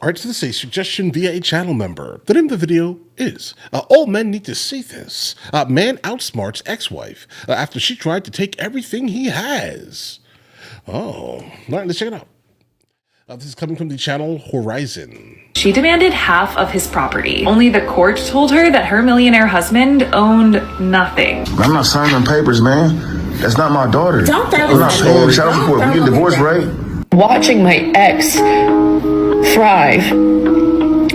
All right, so this is a suggestion via a channel member. The name of the video is All Men Need to See This. Man outsmarts ex-wife after she tried to take everything he has. Oh, all right, let's check it out. This is coming from the channel Horizon. She demanded half of his property. Only the court told her that her millionaire husband owned nothing. I'm not signing papers, man. That's not my daughter. Don't I'm not paying child support. We get divorced, right? Watching my ex thrive,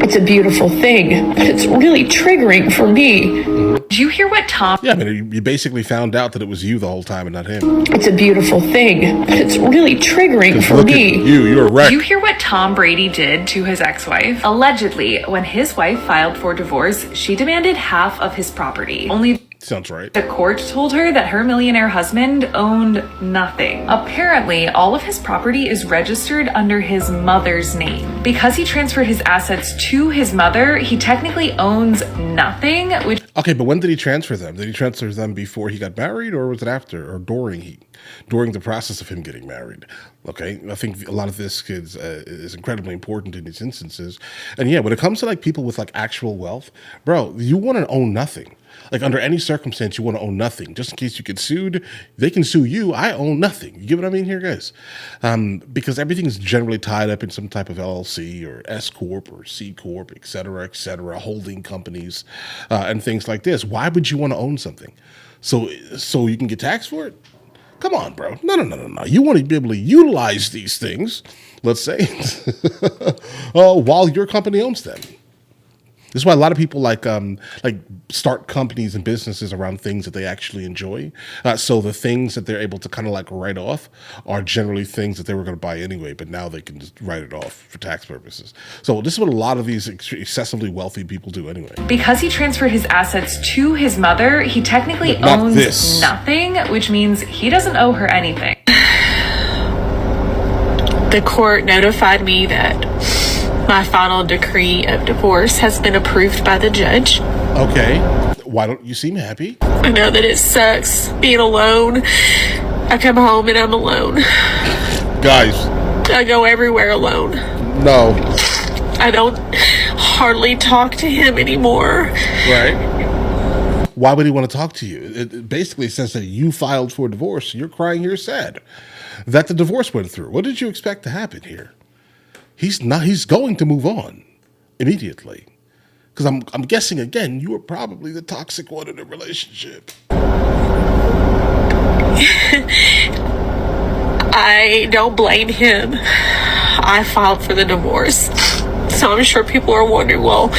it's a beautiful thing, but it's really triggering for me. Did you hear what Tom? Yeah, I mean, you basically found out that it was you the whole time and not him. It's a beautiful thing, but it's really triggering for me. You're right. Did you hear what Tom Brady did to his ex-wife? Allegedly, when his wife filed for divorce, she demanded half of his property. Only sounds right. the court told her that her millionaire husband owned nothing. Apparently, all of his property is registered under his mother's name. Because he transferred his assets to his mother, he technically owns nothing, which... Okay, but when did he transfer them? Did he transfer them before he got married, or was it after, or during the process of him getting married? Okay, I think a lot of this is incredibly important in these instances. And yeah, when it comes to like people with like actual wealth, bro, you want to own nothing. Like under any circumstance, you want to own nothing. Just in case you get sued, they can sue you. I own nothing. You get what I mean here, guys? Because everything is generally tied up in some type of LLC or S Corp or C Corp, et cetera, holding companies and things like this. Why would you want to own something? So you can get taxed for it? Come on, bro. No. You want to be able to utilize these things, let's say, while your company owns them. This is why a lot of people like start companies and businesses around things that they actually enjoy. So the things that they're able to kind of like write off are generally things that they were going to buy anyway, but now they can just write it off for tax purposes. So this is what a lot of these excessively wealthy people do anyway. Because he transferred his assets to his mother, he technically owns nothing, which means he doesn't owe her anything. The court notified me that my final decree of divorce has been approved by the judge. Okay. Why don't you seem happy? I know that it sucks being alone. I come home and I'm alone. Guys. I go everywhere alone. No. I don't hardly talk to him anymore. Right. Why would he want to talk to you? It basically says that you filed for divorce. You're crying, you're sad that the divorce went through. What did you expect to happen here? He's going to move on immediately. Because I'm guessing, again, you were probably the toxic one in the relationship. I don't blame him. I filed for the divorce. So I'm sure people are wondering, well,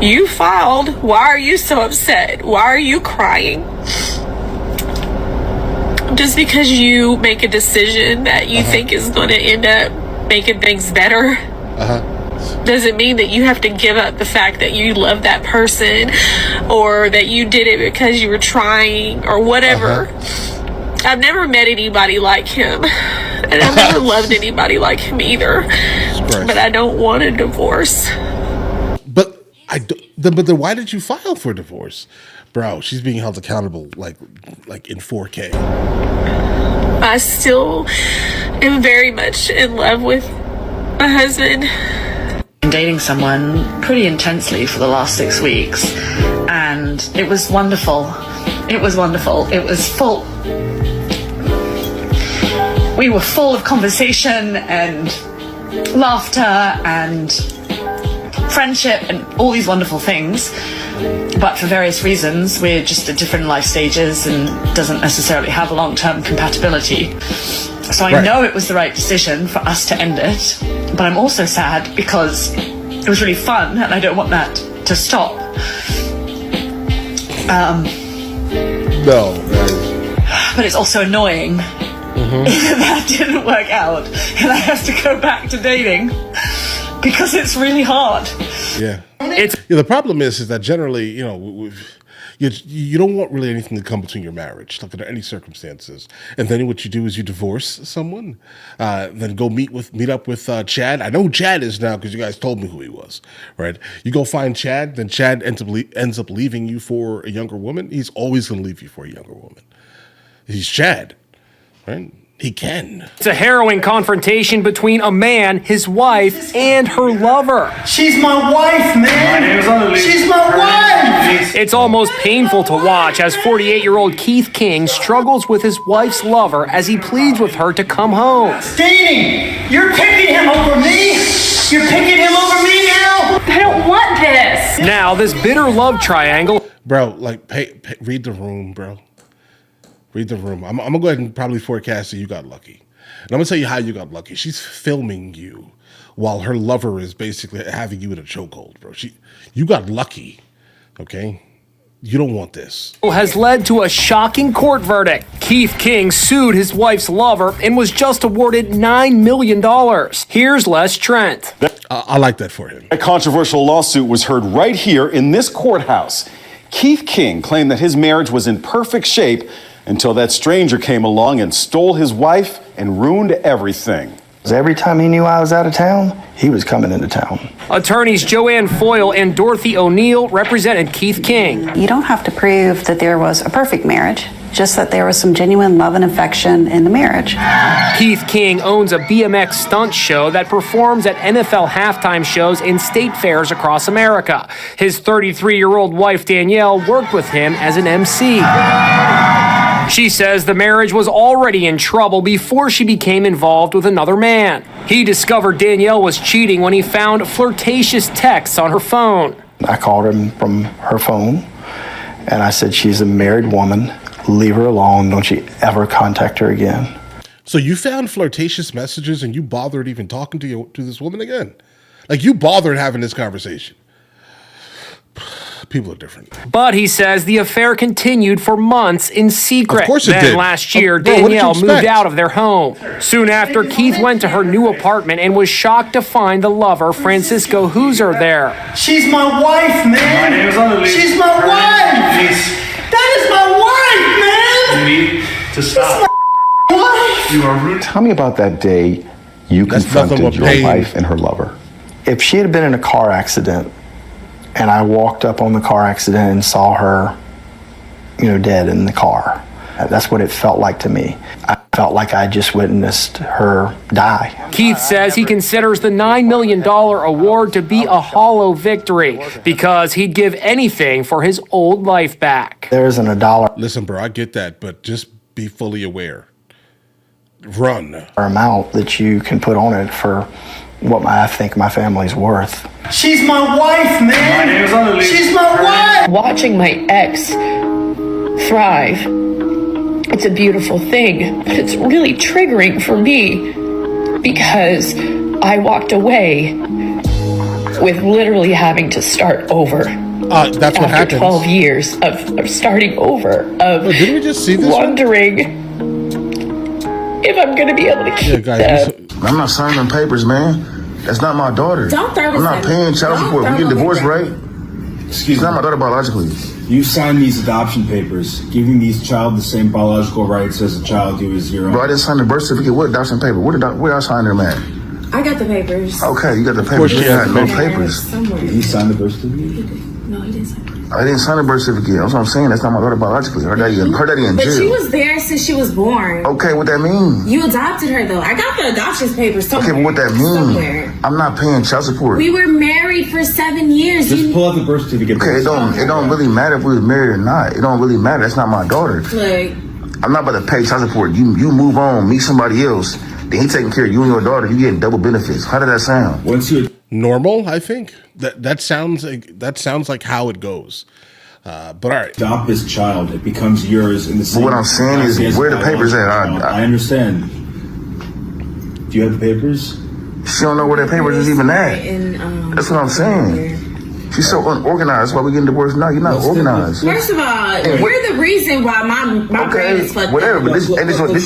you filed. Why are you so upset? Why are you crying? Just because you make a decision that you think is going to end up making things better doesn't mean that you have to give up the fact that you love that person or that you did it because you were trying or whatever. I've never met anybody like him, and I've never loved anybody like him either. But I don't want a divorce. But then why did you file for divorce? Bro, she's being held accountable like in 4K. I still am very much in love with my husband. Been dating someone pretty intensely for the last 6 weeks, and it was wonderful. It was wonderful. It was full. We were full of conversation and laughter and friendship and all these wonderful things. But for various reasons, we're just at different life stages and doesn't necessarily have long-term compatibility. So I know it was the right decision for us to end it, but I'm also sad because it was really fun and I don't want that to stop. No. But it's also annoying that didn't work out and I have to go back to dating because it's really hard. Yeah. The problem is that generally, you don't want really anything to come between your marriage, like under any circumstances. And then what you do is you divorce someone, then go meet up with Chad. I know who Chad is now because you guys told me who he was, right? You go find Chad, then Chad ends up leaving you for a younger woman. He's always going to leave you for a younger woman. He's Chad, right? He can. It's a harrowing confrontation between a man, his wife, and her lover. She's my wife, man. She's my wife. It's almost painful to watch as 48-year-old Keith King struggles with his wife's lover as he pleads with her to come home. Dating, you're picking him over me. You're picking him over me now. I don't want this. Now, this bitter love triangle. Bro, like, read the room, bro. Read the room. I'm going to go ahead and probably forecast that you got lucky. And I'm going to tell you how you got lucky. She's filming you while her lover is basically having you in a chokehold, bro. You got lucky, okay? You don't want this. Has led to a shocking court verdict. Keith King sued his wife's lover and was just awarded $9 million. Here's Les Trent. I like that for him. A controversial lawsuit was heard right here in this courthouse. Keith King claimed that his marriage was in perfect shape until that stranger came along and stole his wife and ruined everything. Every time he knew I was out of town, he was coming into town. Attorneys Joanne Foyle and Dorothy O'Neill represented Keith King. You don't have to prove that there was a perfect marriage, just that there was some genuine love and affection in the marriage. Keith King owns a BMX stunt show that performs at NFL halftime shows and state fairs across America. His 33-year-old wife Danielle worked with him as an MC. She says the marriage was already in trouble before she became involved with another man. He discovered Danielle was cheating when he found flirtatious texts on her phone. I called him from her phone, and I said, she's a married woman. Leave her alone. Don't you ever contact her again. So you found flirtatious messages and you bothered even talking to this woman again? Like, you bothered having this conversation. People are different. But he says the affair continued for months in secret. Of course it then did. last year, Bro, what did you Danielle moved expect? out of their home. Soon after, Keith went to her new apartment and was shocked to find the lover, Francisco Hooser, there. She's my wife, man. She's my wife. That is my wife, man. You need to stop. Wife. You are rude. Tell me about that day you That's nothing confronted but your pain. wife and her lover. If she had been in a car accident and I walked up on the car accident and saw her, dead in the car, that's what it felt like to me. I felt like I just witnessed her die. Keith says he considers the $9 million award to be a hollow victory because he'd give anything for his old life back. There isn't a dollar Listen, bro, I get that, but just be fully aware. Run. amount that you can put on it for what I think my family's worth. She's my wife, man. She's my wife. Watching my ex thrive, it's a beautiful thing, but it's really triggering for me because I walked away with literally having to start over. That's what After happens. 12 years of starting over, of Didn't we just see this? wondering if I'm going to be able to keep guys, them. I'm not signing them papers, man. That's not my daughter. Don't throw I'm not this paying child support. We getting divorced, right? Excuse She's me. not my daughter biologically. You signed these adoption papers, giving these child the same biological rights as a child who is your own. Bro, I didn't sign the birth certificate. What adoption paper? Where I signed them at? I got the papers. Okay, you got the papers. course You she has got no the papers. Somewhere. Did he sign the birth certificate? No, he didn't sign it. I didn't sign the birth certificate. That's what I'm saying. That's not my daughter biologically. Her daddy in But jail. she was there since she was born. Okay, what that mean? You adopted her, though. I got the adoption papers somewhere. Okay, but what that mean? Somewhere. I'm not paying child support. We were married for 7 years. Just pull out the birth certificate. Okay, it don't really matter if we was married or not. It don't really matter. That's not my daughter. Look, I'm not about to pay child support. You move on, meet somebody else. Then he taking care of you and your daughter. You getting double benefits. How did that sound? Once you Normal, I think. That sounds like how it goes. But all right. adopt this child, it becomes yours in the same. what I'm saying is, capacity as where the papers at? biological child. I understand. Do you have the papers? She don't know where that papers is even at. That's what I'm saying. She's so unorganized. That's why we getting divorced now. You're not organized. first of all, you're the reason why my brain is fucked whatever, up. but this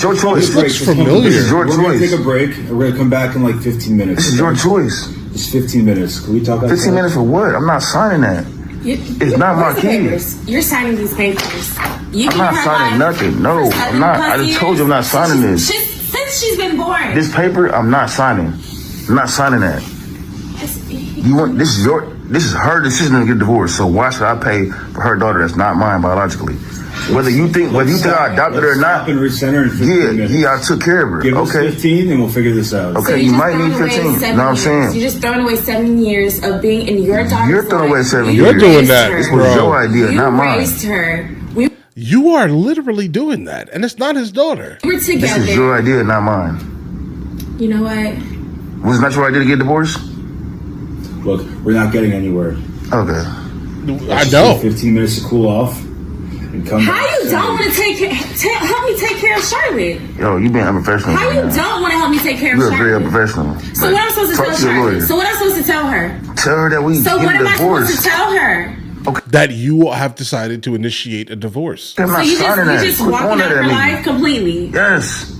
your choice. looks familiar. This is your We're going to choice. take a break, and we're going to come back in like 15 minutes. This is your choice. It's 15 minutes. Can we talk about 15 minutes for what? I'm not signing that. It's not my Where's the kid. papers? You're signing these papers. You I'm not signing nothing. No, I'm not. I just told you I'm not signing this. Since she's been born. This paper, I'm not signing. I'm not signing that. You want this is her decision to get divorced. So why should I pay for her daughter that's not mine biologically? Whether you think I adopted her or not, and recenter her in 15 minutes. yeah, I took care of her. Give us Okay, 15 and we'll figure this out. okay, So you you're might just need throwing away 15. You 7 know what I'm years. saying? You're just throwing away 7 years of being in your daughter's You're throwing away life. 7 You years. You're doing raised that, her. This was bro. your idea, You not mine. raised her. We You are literally doing that, and it's not his daughter. were This together. is your idea, not mine. You know what? Was it not your idea to get divorced? Look, we're not getting anywhere. Okay. I Just know. take 15 minutes to cool off and come How back. you don't want to help me take care of Charlotte? Yo, you being unprofessional. How you right now. don't want to help me take care of You're very Charlotte? unprofessional. So what I'm supposed to Talk tell to your Charlotte? lawyer. So what I'm supposed to tell her? Tell her that we So get what am I supposed divorced. to tell her? That you have decided to initiate a divorce. I'm So not you signing that. just Quit walking pointing out at her me. life completely. Yes,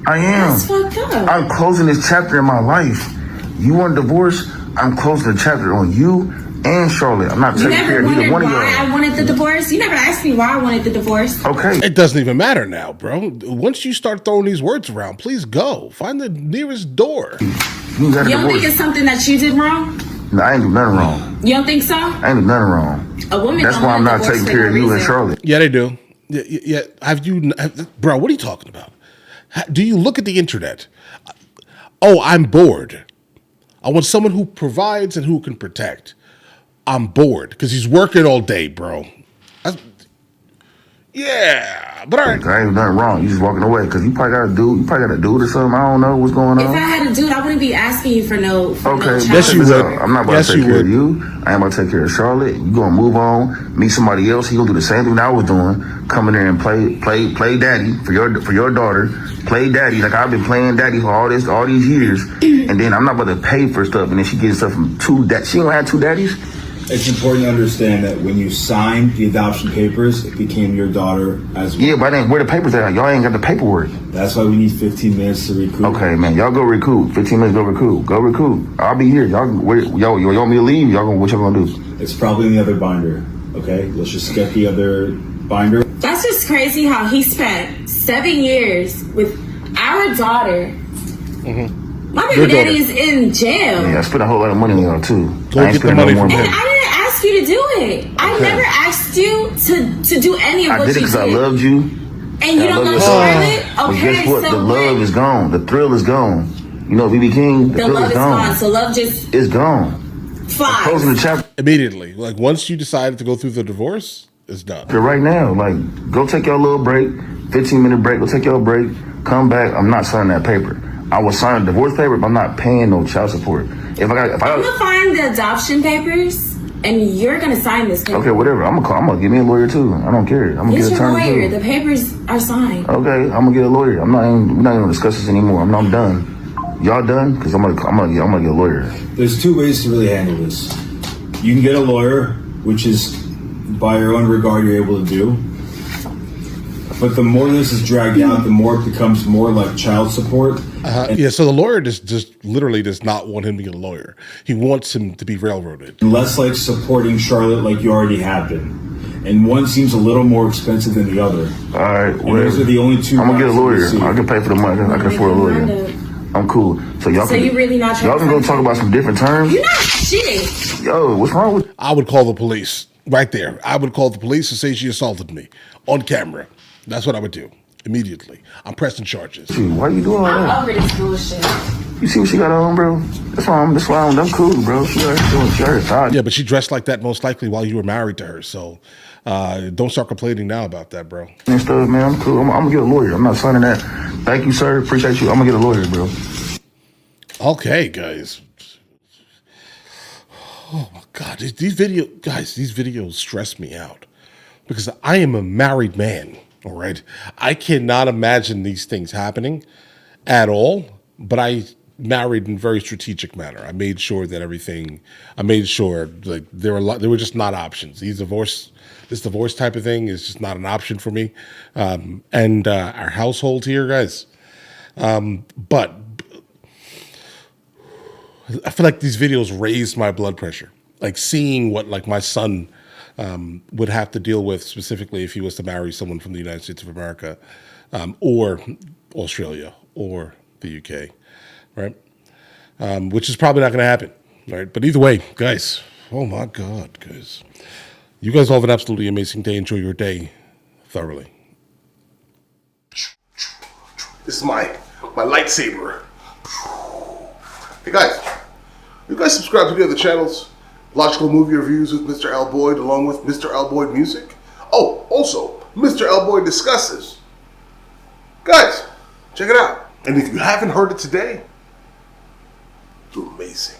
I am. That's fucked up. I'm closing this chapter in my life. You want a divorce? I'm closing the chapter on you and Charlotte. I'm not You taking care never of either wondered one of why I y'all. wanted the divorce? You never asked me why I wanted the divorce. Okay. It doesn't even matter now, bro. Once you start throwing these words around, please go. Find the nearest door. You got a You don't think divorce. it's something that you did wrong? No, I ain't do nothing wrong. You don't think so? I ain't do nothing wrong. A woman That's don't why I'm want a not divorce taking for care no of you and reason. Charlotte. Yeah, they do. Yeah. Bro, what are you talking about? Do you look at the internet? Oh, I'm bored. I want someone who provides and who can protect. I'm bored because he's working all day, bro. Yeah, but all right. I ain't do nothing wrong. You just walking away because you probably got a dude. You probably got a dude or something. I don't know what's going If I on. had a dude, I wouldn't be asking you for no Okay, child Yes, you support. would. I'm not about Yes, to take you care would. of you. I ain't about to take care of Charlotte. You gonna move on, meet somebody else. He gonna do the same thing that I was doing. Come in there and play daddy for your daughter. Play daddy like I've been playing daddy for all these years. And then I'm not about to pay for stuff. And then she gets stuff from two dads. She don't have two daddies. It's important to understand that when you signed the adoption papers, it became your daughter as well. Yeah, but I didn't. Where the papers at? Y'all ain't got the paperwork. That's why we need 15 minutes to recoup. Okay, man. Y'all go recoup. 15 minutes. Go recoup. Go recoup. I'll be here. Y'all want me to leave? What y'all gonna do? It's probably in the other binder. Okay, let's just get the other binder. That's just crazy how he spent 7 years with our daughter. My baby Your daddy daughter. is in jail. Yeah, I spent a whole lot of money on y'all too. Go I ain't get the spending money no more from And him. I didn't ask you to do it. I Okay. never asked you to do any of I what did it you because I did. loved you. And you I don't love know you. Charlotte? But Okay, guess what? so The love what? is gone. The thrill is gone. You know, BB King, the The thrill love is is gone. gone. So love just It's gone. flies. Closing the chapter Immediately. Like once you decided to go through the divorce, it's done. right now. Like, go take your little break, 15-minute break. Go take your break. Come back. I'm not signing that paper. I will sign a divorce paper, but I'm not paying no child support. If I I'm got, gonna find the adoption papers, and you're gonna sign this paper. okay, whatever. I'm gonna get me a lawyer too. I don't care. I'm gonna It's get an your attorney lawyer. too. The papers are signed. Okay, I'm gonna get a lawyer. We're not even gonna discuss this anymore. I'm done. Y'all done? Because I'm gonna get a lawyer. There's two ways to really handle this. You can get a lawyer, which is by your own regard you're able to do. But the more this is dragged out, the more it becomes more like child support. Yeah, so the lawyer just literally does not want him to get a lawyer. He wants him to be railroaded. And less like supporting Charlotte like you already have been. And one seems a little more expensive than the other. All right, And those are the only two. I'm gonna get a routes that we lawyer. see. I can pay for the money. I can afford a lawyer. I'm cool. So y'all So can. you really not trying Y'all to can go find talk about some different terms. You're not shit. Yo, what's wrong with? I would call the police right there. I would call the police and say she assaulted me on camera. That's what I would do immediately. I'm pressing charges. you? Why you doing all that? I'm over this bullshit. You see what she got on, bro? That's why I'm cool, bro. She already tired. Yeah, but she dressed like that most likely while you were married to her. So don't start complaining now about that, bro. And stuff, man. I'm cool. I'm gonna get a lawyer. I'm not signing that. Thank you, sir. Appreciate you. I'm gonna get a lawyer, bro. Okay, guys. Oh my God, these videos stress me out because I am a married man. All right, I cannot imagine these things happening at all. But I married in a very strategic manner. I made sure that everything. I made sure like there were just not options. This divorce type of thing is just not an option for me. And our household here, guys. But I feel like these videos raised my blood pressure. Like seeing what like my son would have to deal with specifically if he was to marry someone from the United States of America or Australia or the UK, right? Which is probably not going to happen, right? But either way, guys, oh my God, guys. You guys all have an absolutely amazing day. Enjoy your day. thoroughly. This is my lightsaber. Hey guys, you guys subscribe to the other channels? Logical Movie Reviews with Mr. L. Boyd, along with Mr. L. Boyd Music. Oh, also, Mr. L. Boyd Discusses. Guys, check it out. And if you haven't heard it today, you're amazing.